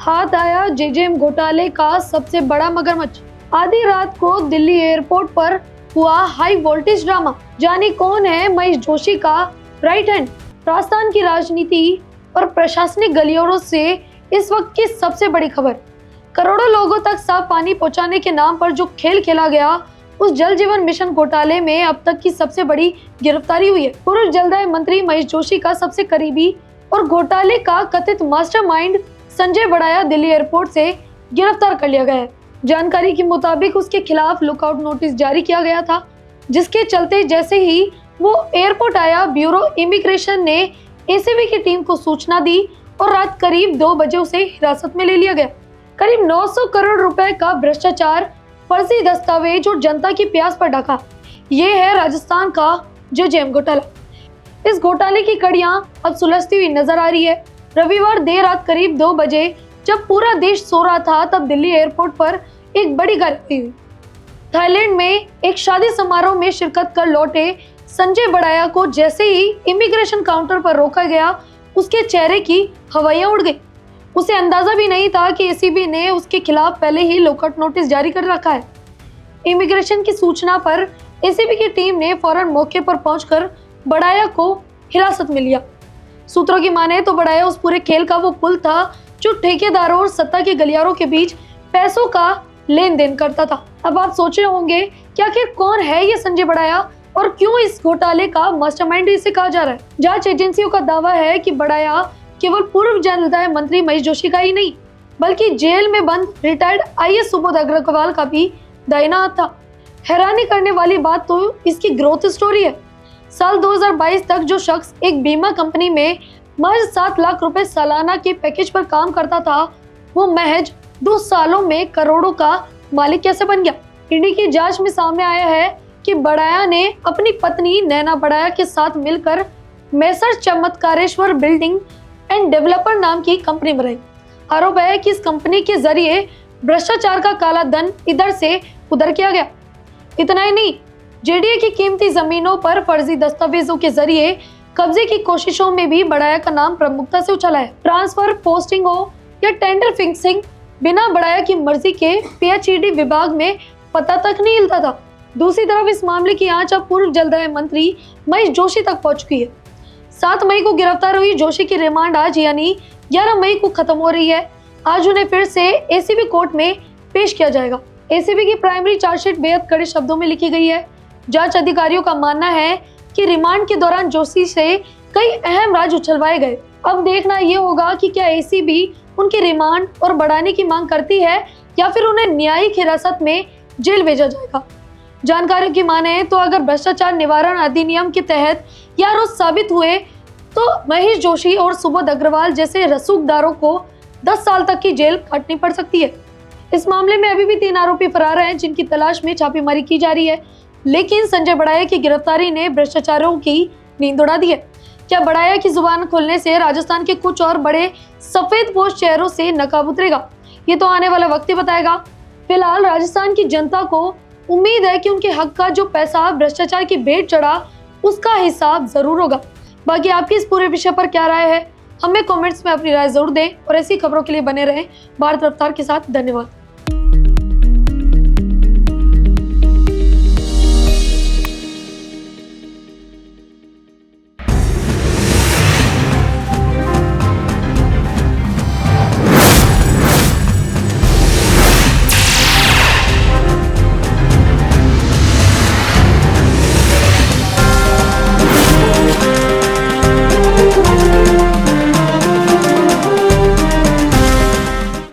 हाथ आया जेजेएम घोटाले का सबसे बड़ा मगरमच्छ। आधी रात को दिल्ली एयरपोर्ट पर हुआ हाई वोल्टेज ड्रामा। जाने कौन है महेश जोशी का राइट हैंड। राजस्थान की राजनीति और प्रशासनिक गलियारों से इस वक्त की सबसे बड़ी खबर। करोड़ों लोगों तक साफ पानी पहुंचाने के नाम पर जो खेल खेला गया, उस जल जीवन मिशन घोटाले में अब तक की सबसे बड़ी गिरफ्तारी हुई है। पूर्व जलदाय मंत्री महेश जोशी का सबसे करीबी और घोटाले का कथित मास्टरमाइंड संजय बड़ाया दिल्ली एयरपोर्ट से गिरफ्तार कर लिया गया है। जानकारी के मुताबिक उसके खिलाफ लुकआउट नोटिस जारी किया गया था, जिसके चलते जैसे ही वो एयरपोर्ट आया, ब्यूरो इमिग्रेशन ने एसीबी की टीम को सूचना दी और रात करीब 2 बजे उसे हिरासत में ले लिया गया। करीब 900 करोड़ रुपए का भ्रष्टाचार, फर्जी दस्तावेज और जनता की प्यास पर ढका, ये है राजस्थान का जेजेएम घोटाला। इस घोटाले की कड़ियां अब सुलझती हुई नजर आ रही है। रविवार देर रात करीब 2 बजे जब पूरा देश सो रहा था, तब दिल्ली एयरपोर्ट पर एक बड़ी गिरफ्तारी हुई। थाईलैंड में एक शादी समारोह में शिरकत कर लौटे संजय बड़ाया को जैसे ही इमिग्रेशन काउंटर पर रोका गया, उसके चेहरे की हवाइयां उड़ गई। उसे अंदाजा भी नहीं था कि एसीबी ने उसके खिलाफ पहले ही लुकआउट नोटिस जारी कर रखा है। इमिग्रेशन की सूचना पर एसीबी की टीम ने फौरन मौके पर पहुंचकर बड़ाया को हिरासत में लिया। सूत्रों की माने तो बड़ाया उस पूरे खेल का वो पुल था जो ठेकेदारों और सत्ता के गलियारों के बीच पैसों का लेन देन करता था। अब आप सोच रहे होंगे कि आखिर कौन है ये संजय बड़ाया और क्यों इस घोटाले का मास्टरमाइंड इसे कहा जा रहा है। जांच एजेंसियों का दावा है कि बड़ाया केवल पूर्व जलदाय मंत्री महेश जोशी का ही नहीं, बल्कि जेल में बंद रिटायर्ड आईएएस सुबोध अग्रवाल का भी दाहिना हाथ था। हैरानी करने वाली बात तो इसकी ग्रोथ स्टोरी है। साल 2022 तक जो शख्स एक बीमा कंपनी में महज 7 लाख रुपए सालाना के पैकेज पर काम करता था, वो महज 2 सालों में करोड़ों का मालिक कैसे बन गया। ईडी की जांच में सामने आया है कि बड़ाया ने अपनी पत्नी नैना बड़ाया के साथ मिलकर मैसर चमत्कारेश्वर बिल्डिंग एंड डेवलपर नाम की कंपनी बनाई। आरोप है कि इस कंपनी के जरिए भ्रष्टाचार का काला धन इधर से उधर किया गया। इतना ही नहीं, जेडीए की कीमती जमीनों पर फर्जी दस्तावेजों के जरिए कब्जे की कोशिशों में भी बड़ाया का नाम प्रमुखता से उछला है। ट्रांसफर, पोस्टिंग हो या टेंडर फिक्सिंग, बिना बड़ाया की मर्जी के पीएचईडी विभाग में पता तक नहीं हिलता था। दूसरी तरफ इस मामले की आंच अब पूर्व जलदाय मंत्री महेश जोशी तक पहुंच चुकी है। 7 मई को गिरफ्तार हुई जोशी की रिमांड आज यानी 11 मई को खत्म हो रही है। आज उन्हें फिर से एसीबी कोर्ट में पेश किया जाएगा। एसीबी की प्राइमरी चार्जशीट बेहद कड़े शब्दों में लिखी गई है। जांच अधिकारियों का मानना है कि रिमांड के दौरान जोशी से कई अहम राज उछलवाए गए। अब देखना ये होगा कि क्या एसीबी उनकी रिमांड और बढ़ाने की मांग करती है या फिर उन्हें न्यायिक हिरासत में जेल भेजा जाएगा। जानकारियों की माने तो अगर भ्रष्टाचार निवारण अधिनियम के तहत ये आरोप साबित हुए तो महेश जोशी और सुबोध अग्रवाल जैसे रसूखदारों को 10 साल तक की जेल काटनी पड़ सकती है। इस मामले में अभी भी 3 आरोपी फरार हैं, जिनकी तलाश में छापेमारी की जा रही है। लेकिन संजय बड़ाया की गिरफ्तारी ने भ्रष्टाचारियों की नींद उड़ा दी है। क्या बड़ाया की जुबान खुलने से राजस्थान के कुछ और बड़े सफेदपोश चेहरों से नकाब उतरेगा, ये तो आने वाला वक्त ही बताएगा। फिलहाल राजस्थान की जनता को उम्मीद है कि उनके हक का जो पैसा भ्रष्टाचार की भेंट चढ़ा, उसका हिसाब जरूर होगा। बाकी आपकी इस पूरे विषय पर क्या राय है, हमें कमेंट्स में अपनी राय जरूर दें और ऐसी खबरों के लिए बने रहें भारत रफ्तार के साथ। धन्यवाद।